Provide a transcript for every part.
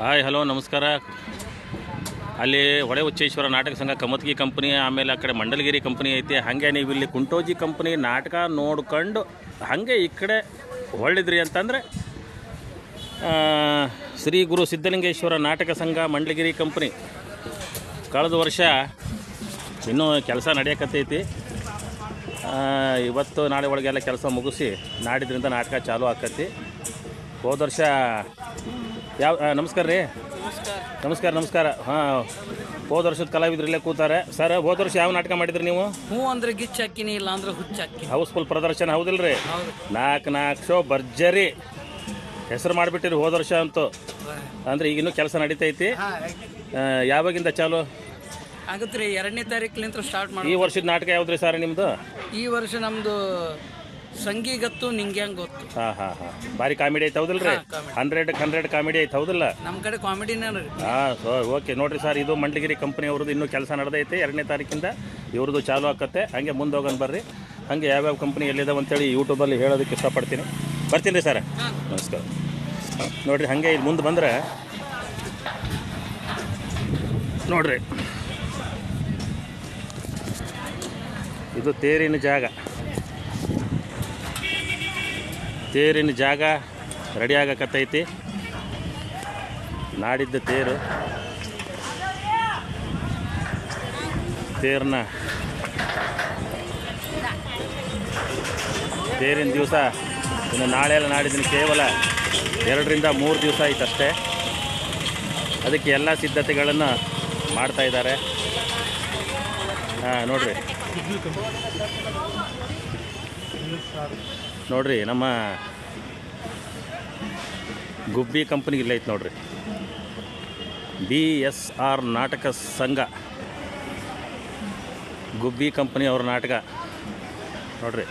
Hi hello ನಮಸ್ಕಾರ. ಅಲ್ಲಿ ಹೊಳೆ ಹುಚ್ಚೇಶ್ವರ ನಾಟಕ ಸಂಘ ಕಮತ್ಗಿ ಕಂಪ್ನಿ, ಆಮೇಲೆ ಆ ಕಡೆ ಮಂಡಲಗಿರಿ ಕಂಪ್ನಿ ಐತಿ. ಹಾಗೆ ನೀವು ಇಲ್ಲಿ ಕುಂಟೋಜಿ ಕಂಪ್ನಿ ನಾಟಕ ನೋಡ್ಕೊಂಡು ಹಾಗೆ ಈ ಕಡೆ ಹೊಳ್ಳಿದ್ರಿ ಅಂತಂದರೆ ಶ್ರೀ ಗುರು ಸಿದ್ಧಲಿಂಗೇಶ್ವರ ನಾಟಕ ಸಂಘ ಮಂಡಲಗಿರಿ ಕಂಪ್ನಿ ಕಳೆದ ವರ್ಷ ಇನ್ನೂ ಕೆಲಸ ನಡೆಯಕತ್ತೈತಿ. ಇವತ್ತು ನಾಳೆ ಒಳಗೆಲ್ಲ ಕೆಲಸ ಮುಗಿಸಿ ನಾಡಿದ್ರಿಂದ ನಾಟಕ ಚಾಲೂ ಆಕತಿ. ಹೋದ ವರ್ಷ ಯಾವ ನಮಸ್ಕಾರ ರೀ. ನಮಸ್ಕಾರ ನಮಸ್ಕಾರ. ಹಾಂ, ಹೋದ ವರ್ಷದ ಕಲಾವಿದರಲ್ಲೇ ಕೂತಾರೆ ಸರ್. ಹೋದ ವರ್ಷ ಯಾವ ನಾಟಕ ಮಾಡಿದ್ರಿ ನೀವು? ಹ್ಞೂ ಅಂದ್ರೆ ಗಿಚ್ಚ ಹಾಕಿನಿ, ಇಲ್ಲ ಅಂದ್ರೆ ಹುಚ್ಚ ಹಾಕಿನಿ. ಹೌಸ್ಫುಲ್ ಪ್ರದರ್ಶನ ಹೌದಿಲ್ಲ ರೀ? ನಾಲ್ಕು ಶೋ ಭರ್ಜರಿ ಹೆಸರು ಮಾಡಿಬಿಟ್ಟಿರಿ ಹೋದ ವರ್ಷ ಅಂತೂ. ಅಂದರೆ ಈಗಿನ್ನೂ ಕೆಲಸ ನಡೀತೈತಿ. ಯಾವಾಗಿಂದ ಚಾಲು ಆಗುತ್ತೆ ರೀ? 2ನೇ ತಾರೀಕಿನಿಂದ ಸ್ಟಾರ್ಟ್ ಮಾಡಿ. ಈ ವರ್ಷದ ನಾಟಕ ಯಾವ್ದು ರೀ ಸರ್ ನಿಮ್ಮದು? ಈ ವರ್ಷ ನಮ್ಮದು ಸಂಗೀಗತ್ತು ನಿಂಗ್ಯಾಂಗ್ ಗೊತ್ತು. ಹಾಂ ಹಾಂ ಹಾಂ, ಭಾರಿ ಕಾಮಿಡಿ ಐತೆ ಹೌದಿಲ್ಲ ರೀ? 100 ಕಾಮಿಡಿ ಐತೆ ಹೌದಿಲ್ಲ? ನಮ್ಮ ಕಡೆ ಕಾಮಿಡಿನೇ ರೀ. ಹಾಂ ಓಕೆ. ನೋಡಿರಿ ಸರ್, ಇದು ಮಂಡಲಗಿರಿ ಕಂಪ್ನಿ ಅವ್ರದ್ದು ಇನ್ನೂ ಕೆಲಸ ನಡೆದೈತೆ. 2ನೇ ತಾರೀಕಿಂದ ಇವ್ರದ್ದು ಚಾಲು ಆಕತ್ತೆ. ಹಾಗೆ ಮುಂದೆ ಹೋಗೋಣ ಬರ್ರಿ. ಹಾಗೆ ಯಾವ್ಯಾವ ಕಂಪ್ನಿ ಎಲ್ಲಿದಾವೆ ಅಂತೇಳಿ ಯೂಟ್ಯೂಬಲ್ಲಿ ಹೇಳೋದಕ್ಕೆ ಇಷ್ಟಪಡ್ತೀನಿ. ಬರ್ತೀನಿ ರೀ ಸರ್. ನಮಸ್ಕಾರ. ನೋಡಿರಿ ಹಾಗೆ ಇಲ್ಲಿ ಮುಂದೆ ಬಂದರೆ ನೋಡಿರಿ, ಇದು ತೇರಿನ ಜಾಗ ರೆಡಿ ಆಗಕತ್ತೈತಿ. ನಾಡಿದ್ದ ತೇರಿನ ದಿವಸ ಇನ್ನು ನಾಳೆ ಎಲ್ಲ ನಾಡಿದ್ದೀನಿ. ಕೇವಲ 2 ರಿಂದ 3 ದಿವಸ ಆಯ್ತಷ್ಟೇ. ಅದಕ್ಕೆ ಎಲ್ಲ ಸಿದ್ಧತೆಗಳನ್ನು ಮಾಡ್ತಾಯಿದ್ದಾರೆ. ಹಾಂ ನೋಡ್ರಿ ನಮ್ಮ ಗುಬ್ಬಿ ಕಂಪ್ನಿಗೆ ಇಲ್ಲ ಐತೆ ನೋಡ್ರಿ. BSR ನಾಟಕ ಸಂಘ ಗುಬ್ಬಿ ಕಂಪ್ನಿ ಅವ್ರ ನಾಟಕ ನೋಡ್ರಿ.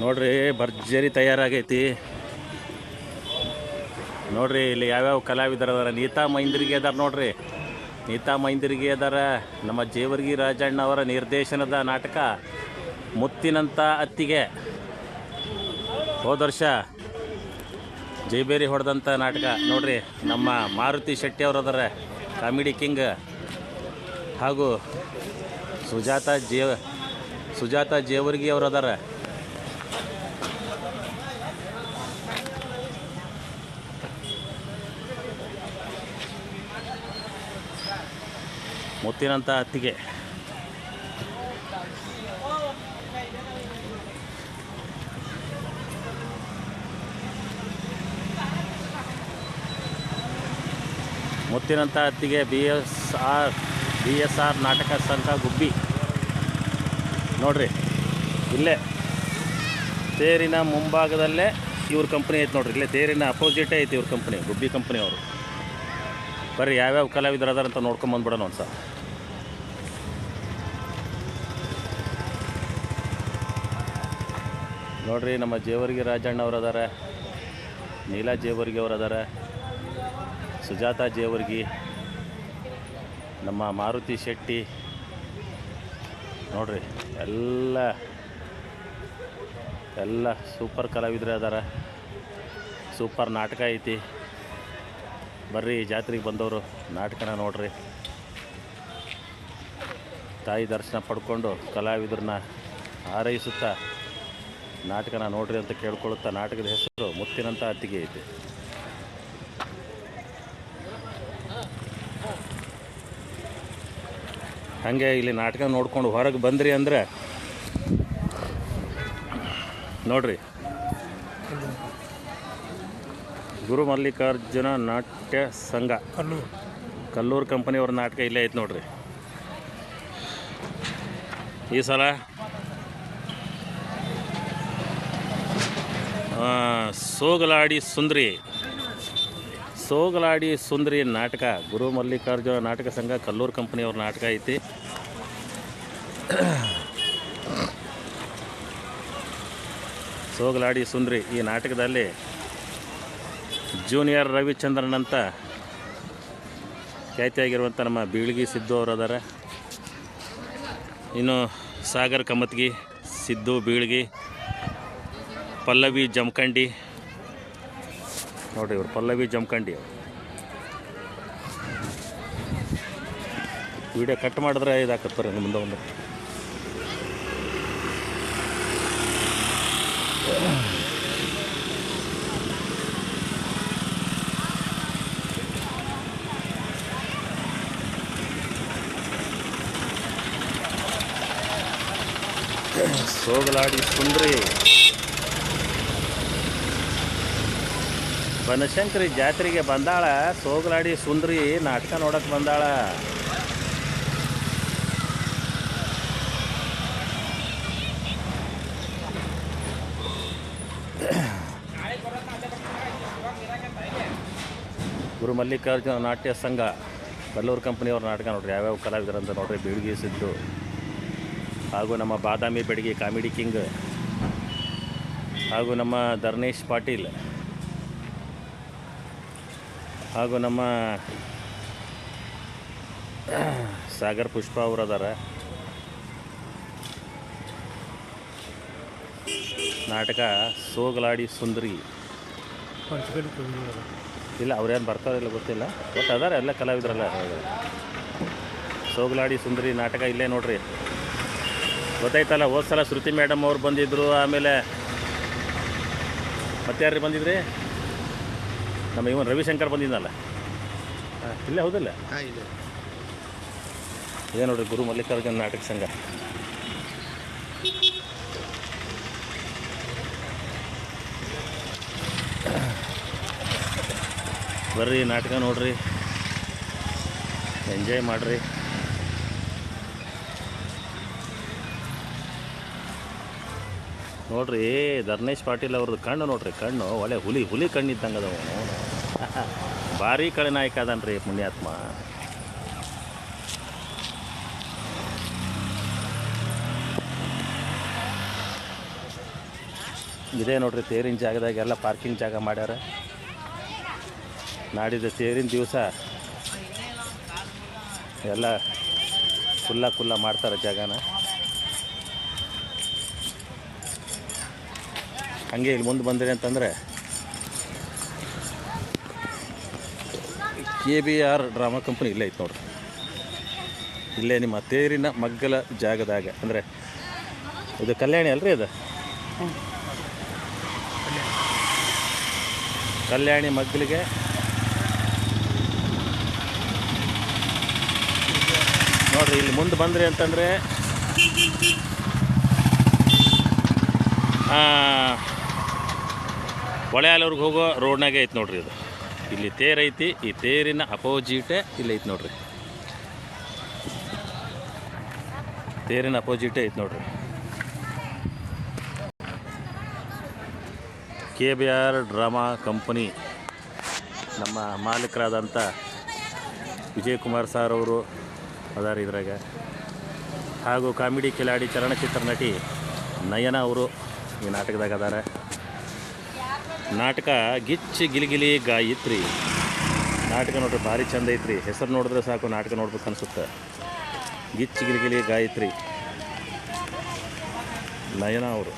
ನೋಡ್ರಿ ಭರ್ಜರಿ ತಯಾರಾಗೈತಿ. ನೋಡ್ರಿ ಇಲ್ಲಿ ಯಾವ್ಯಾವ ಕಲಾವಿದರು ಅದಾರ. ನೀತಾ ಮೈಂದ್ರಿಗೆ ಅದಾರ ನೋಡ್ರಿ. ನೀತಾ ಮೈಂದ್ರಿಗೆ ಅದಾರ. ನಮ್ಮ ಜೇವರ್ಗಿ ರಾಜಣ್ಣ ಅವರ ನಿರ್ದೇಶನದ ನಾಟಕ ಮುತ್ತಿನಂಥ ಅತ್ತಿಗೆ. ಹೋದ ವರ್ಷ ಜೈಬೇರಿ ಹೊಡೆದಂಥ ನಾಟಕ ನೋಡ್ರಿ. ನಮ್ಮ ಮಾರುತಿ ಶೆಟ್ಟಿ ಅವರು ಅದಾರ, ಕಾಮಿಡಿ ಕಿಂಗ್. ಹಾಗೂ ಸುಜಾತ ಜೇವರ್ಗಿ ಅವರು ಅದಾರ. ಮುತ್ತಿನಂಥ ಅತ್ತಿಗೆ. ಮುತ್ತಿನಂಥ ಅತ್ತಿಗೆ BSR ನಾಟಕ ಸಂಘ ಗುಬ್ಬಿ. ನೋಡ್ರಿ ಇಲ್ಲೇ ತೇರಿನ ಮುಂಭಾಗದಲ್ಲೇ ಇವ್ರ ಕಂಪ್ನಿ ಐತೆ ನೋಡ್ರಿ. ಇಲ್ಲೇ ತೇರಿನ ಅಪೋಸಿಟೇ ಐತಿ ಇವ್ರ ಕಂಪ್ನಿ, ಗುಬ್ಬಿ ಕಂಪ್ನಿ ಅವರು. ಬರ್ರಿ ಯಾವ್ಯಾವ ಕಲಾವಿದರು ಅದಾರ ಅಂತ ನೋಡ್ಕೊಂಬಂದ್ಬಿಡೋಣ ಒಂದು ಸಲ. ನೋಡ್ರಿ ನಮ್ಮ ಜೇವರ್ಗಿ ರಾಜಣ್ಣ ಅವರು ಅದಾರ, ನೀಲಾ ಜೇವರ್ಗಿ ಅವರು ಅದಾರ, ಸುಜಾತ ಜೇವರ್ಗಿ, ನಮ್ಮ ಮಾರುತಿ ಶೆಟ್ಟಿ. ನೋಡ್ರಿ ಎಲ್ಲ ಸೂಪರ್ ಕಲಾವಿದರು ಅದಾರ. ಸೂಪರ್ ನಾಟಕ ಐತಿ. ಬರ್ರಿ ಜಾತ್ರೆಗೆ ಬಂದವರು ನಾಟಕನ ನೋಡ್ರಿ. ತಾಯಿ ದರ್ಶನ ಪಡ್ಕೊಂಡು ಕಲಾವಿದ್ರನ್ನ ಹಾರೈಸುತ್ತಾ ನಾಟಕನ ನೋಡ್ರಿ ಅಂತ ಕೇಳ್ಕೊಳುತ್ತಾ. ನಾಟಕದ ಹೆಸರು ಮುತ್ತಿನಂಥ ಅತ್ತಿಗೆ ಐತಿ. ಹಾಗೆ ಇಲ್ಲಿ ನಾಟಕ ನೋಡ್ಕೊಂಡು ಹೊರಗೆ ಬಂದ್ರಿ ಅಂದರೆ ನೋಡ್ರಿ, ಗುರು ಮಲ್ಲಿಕಾರ್ಜುನ ನಾಟ್ಯ ಸಂಘ ಕಲ್ಲೂರು ಕಂಪನಿಯವ್ರ ನಾಟಕ ಇಲ್ಲೇ ಐತೆ ನೋಡ್ರಿ. ಈ ಸಲ ಸೋಗಲಾಡಿ ಸುಂದರಿ ನಾಟಕ ಗುರು ಮಲ್ಲಿಕಾರ್ಜುನ ನಾಟಕ ಸಂಘ ಕಲ್ಲೂರು ಕಂಪನಿಯವ್ರ ನಾಟಕ ಐತಿ. ಸೋಗಲಾಡಿ ಸುಂದ್ರಿ ಈ ನಾಟಕದಲ್ಲಿ ಜೂನಿಯರ್ ರವಿಚಂದ್ರನ್ ಅಂತ ಖ್ಯಾತಿಯಾಗಿರುವಂಥ ನಮ್ಮ ಬೀಳ್ಗಿ ಸಿದ್ದು ಅವರು ಅದಾರ. ಇನ್ನು ಸಾಗರ್ ಕಮತ್ಗಿ, ಸಿದ್ದು ಬೀಳ್ಗಿ, ಪಲ್ಲವಿ ಜಮಖಂಡಿ ನೋಡಿರಿ ಇವರು ಪಲ್ಲವಿ ಜಮಖಂಡಿ. ವಿಡಿಯೋ ಕಟ್ ಮಾಡಿದ್ರೆ ಇದಾಕತ್ತೆ ಬರ್ರಿ ಮುಂದೆ ಒಂದು. ಸೋಗಲಾಡಿ ಸುಂದ್ರಿ ಬನಶಂಕರಿ ಜಾತ್ರೆಗೆ ಬಂದಾಳ. ಸೋಗಲಾಡಿ ಸುಂದ್ರಿ ನಾಟಕ ನೋಡಕ್ಕೆ ಬಂದಾಳ. ಗುರು ಮಲ್ಲಿಕಾರ್ಜುನ ನಾಟ್ಯ ಸಂಘ ಕಲ್ಲೂರು ಕಂಪ್ನಿಯವ್ರ ನಾಟಕ ನೋಡ್ರಿ. ಯಾವ್ಯಾವ ಕಲಾವಿದರಂತ ನೋಡ್ರಿ. ಬೀಳ್ಗಿ ಸಿದ್ದು ಹಾಗೂ ನಮ್ಮ ಬಾದಾಮಿ ಬೆಡಗಿ ಕಾಮಿಡಿ ಕಿಂಗ್ ಹಾಗೂ ನಮ್ಮ ಧರ್ನೇಶ್ ಪಾಟೀಲ್ ಹಾಗೂ ನಮ್ಮ ಸಾಗರ್ ಪುಷ್ಪ ಅವರು ಅದಾರ. ನಾಟಕ ಸೋಗಲಾಡಿ ಸುಂದರಿ. ಇಲ್ಲ ಅವ್ರೇನು ಬರ್ತಾರಿಲ್ಲ ಗೊತ್ತಿಲ್ಲ, ಬಟ್ ಅದಾರ ಎಲ್ಲ ಕಲಾವಿದರಲ್ಲ. ಸೋಗಲಾಡಿ ಸುಂದರಿ ನಾಟಕ ಇಲ್ಲೇ ನೋಡ್ರಿ. ಗೊತ್ತಾಯ್ತಲ್ಲ, ಹೋದ ಸಲ ಶ್ರುತಿ ಮೇಡಮ್ ಅವ್ರು ಬಂದಿದ್ದರು. ಆಮೇಲೆ ಮತ್ತೆ ಯಾರು ಬಂದಿದ್ರಿ? ನಮ್ಮ ಇವನ್ ರವಿಶಂಕರ್ ಬಂದಿದ್ದಲ್ಲ, ಇಲ್ಲೇ ಹೌದಿಲ್ಲ? ಇದೇ ನೋಡ್ರಿ ಗುರು ಮಲ್ಲಿಕಾರ್ಜುನ ನಾಟಕ ಸಂಘ. ಬರ್ರಿ ನಾಟಕ ನೋಡ್ರಿ, ಎಂಜಾಯ್ ಮಾಡಿರಿ. ನೋಡ್ರಿ ಧರ್ನೇಶ್ ಪಾಟೀಲ್ ಅವ್ರದ್ದು ಕಣ್ಣು ನೋಡ್ರಿ. ಕಣ್ಣು ಒಳ್ಳೆ ಹುಲಿ ಕಣ್ಣಿದ್ದಂಗೆ ಅದಾವ. ಭಾರಿ ಕಳೆ ನಾಯಕ ಅದನ್ರಿ ಪುಣ್ಯಾತ್ಮ. ಇದೇ ನೋಡ್ರಿ ತೇರಿನ ಜಾಗದಾಗೆಲ್ಲ ಪಾರ್ಕಿಂಗ್ ಜಾಗ ಮಾಡ್ಯಾರ. ನಾಡಿದ್ದು ತೇರಿನ ದಿವಸ ಎಲ್ಲ ಕುಲ್ಲ ಮಾಡ್ತಾರೆ ಜಾಗನ. ಹಂಗೆ ಇಲ್ಲಿ ಮುಂದೆ ಬಂದಿರಿ ಅಂತಂದರೆ KBR ಡ್ರಾಮಾ ಕಂಪ್ನಿ ಇಲ್ಲೇ ಐತೆ ನೋಡ್ರಿ. ಇಲ್ಲೇ ನಿಮ್ಮ ತೇರಿನ ಮಗ್ಗಲ ಜಾಗದಾಗ, ಅಂದರೆ ಇದು ಕಲ್ಯಾಣಿ ಅಲ್ರಿ, ಅದು ಕಲ್ಯಾಣಿ ಮಗ್ಗಲಿಗೆ ನೋಡ್ರಿ. ಇಲ್ಲಿ ಮುಂದೆ ಬಂದ್ರಿ ಅಂತಂದರೆ ಹೊಳೆಯಾಲೂರ್ಗೆ ಹೋಗೋ ರೋಡ್ನಾಗೆ ಐತೆ ನೋಡ್ರಿ. ಇದು ಇಲ್ಲಿ ತೇರು ಐತಿ. ಈ ತೇರಿನ ಅಪೋಸಿಟೇ ಇಲ್ಲಿ ಐತೆ ನೋಡ್ರಿ. ತೇರಿನ ಅಪೋಸಿಟೇ ಐತೆ ನೋಡ್ರಿ. KBR ಡ್ರಾಮಾ ಕಂಪನಿ ನಮ್ಮ ಮಾಲೀಕರಾದಂಥ ವಿಜಯ್ ಕುಮಾರ್ ಸರ್ ಅವರು ಅದಾರ ಇದ್ರಾಗ. ಹಾಗೂ ಕಾಮಿಡಿ ಕಿಲಾಡಿ ಚಲನಚಿತ್ರ ನಟಿ ನಯನ ಅವರು ಈ ನಾಟಕದಾಗ ಅದಾರ. ನಾಟಕ ಗಿಚ್ಚಿ ಗಿಲಿಗಿಲಿ ಗಾಯತ್ರಿ ನಾಟಕ ನೋಡ್ರಿ. ಭಾರಿ ಚಂದ ಐತ್ರಿ. ಹೆಸರು ನೋಡಿದ್ರೆ ಸಾಕು ನಾಟಕ ನೋಡ್ಬೇಕು ಅನ್ಸುತ್ತೆ. ಗಿಚ್ಚಿ ಗಿಲಿಗಿಲಿ ಗಾಯತ್ರಿ ನಯನ ಅವರು.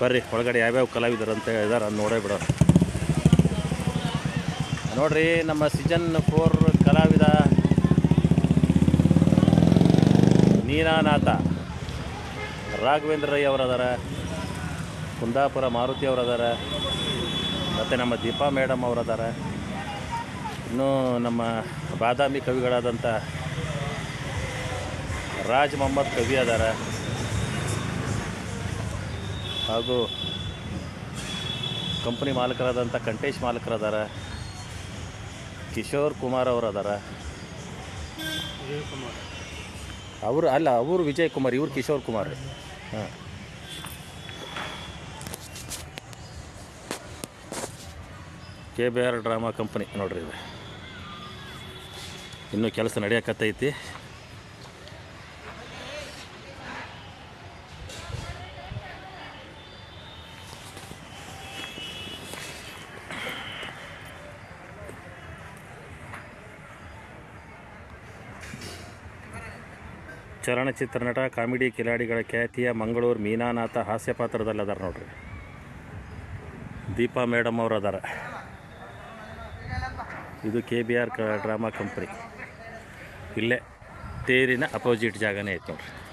ಬರ್ರಿ ಒಳಗಡೆ ಯಾವ್ಯಾವ ಕಲಾವಿದರಂತ ಇದಾರ ನೋಡೇ ಬಿಡೋಣ. ನೋಡ್ರಿ ನಮ್ಮ ಸೀಸನ್ 4 ಕಲಾವಿದ ನೀನಾನಾಥ ರಾಘವೇಂದ್ರ ರೈ ಅವರದಾರ. ಕುಂದಾಪುರ ಮಾರುತಿ ಅವರದಾರ. ಮತ್ತು ನಮ್ಮ ದೀಪಾ ಮೇಡಮ್ ಅವರದಾರ. ಇನ್ನೂ ನಮ್ಮ ಬಾದಾಮಿ ಕವಿಗಳಾದಂಥ ರಾಜ್ ಮೊಹಮ್ಮದ್ ಕವಿ ಅದಾರ. ಹಾಗೂ ಕಂಪ್ನಿ ಮಾಲೀಕರಾದಂಥ ಕಂಟೇಶ್ ಮಾಲೀಕರದಾರ. ಕಿಶೋರ್ ಕುಮಾರ್ ಅವರು ಅದಾರ. ಅವರು ವಿಜಯ್ ಕುಮಾರ್, ಇವ್ರು ಕಿಶೋರ್ ಕುಮಾರ್. ಹಾಂ, KBR ಡ್ರಾಮಾ ಕಂಪನಿ ನೋಡ್ರಿ. ಇದು ಇನ್ನೂ ಕೆಲಸ ನಡೆಯಕತ್ತೈತಿ. ಚಲನಚಿತ್ರ ನಟ ಕಾಮಿಡಿ ಕಿಲಾಡಿಗಳ ಖ್ಯಾತಿಯ ಮಂಗಳೂರು ಮೀನಾನಾಥ ಹಾಸ್ಯ ಪಾತ್ರದಲ್ಲಿ ಅದಾರ ನೋಡ್ರಿ. ದೀಪಾ ಮೇಡಮ್ ಅವರು ಅದಾರ. ಇದು KBR ಡ್ರಾಮಾ ಕಂಪ್ನಿ. ಇಲ್ಲೇ ತೇರಿನ ಅಪೋಸಿಟ್ ಜಾಗನೇ ಐತೆ ನೋಡ್ರಿ.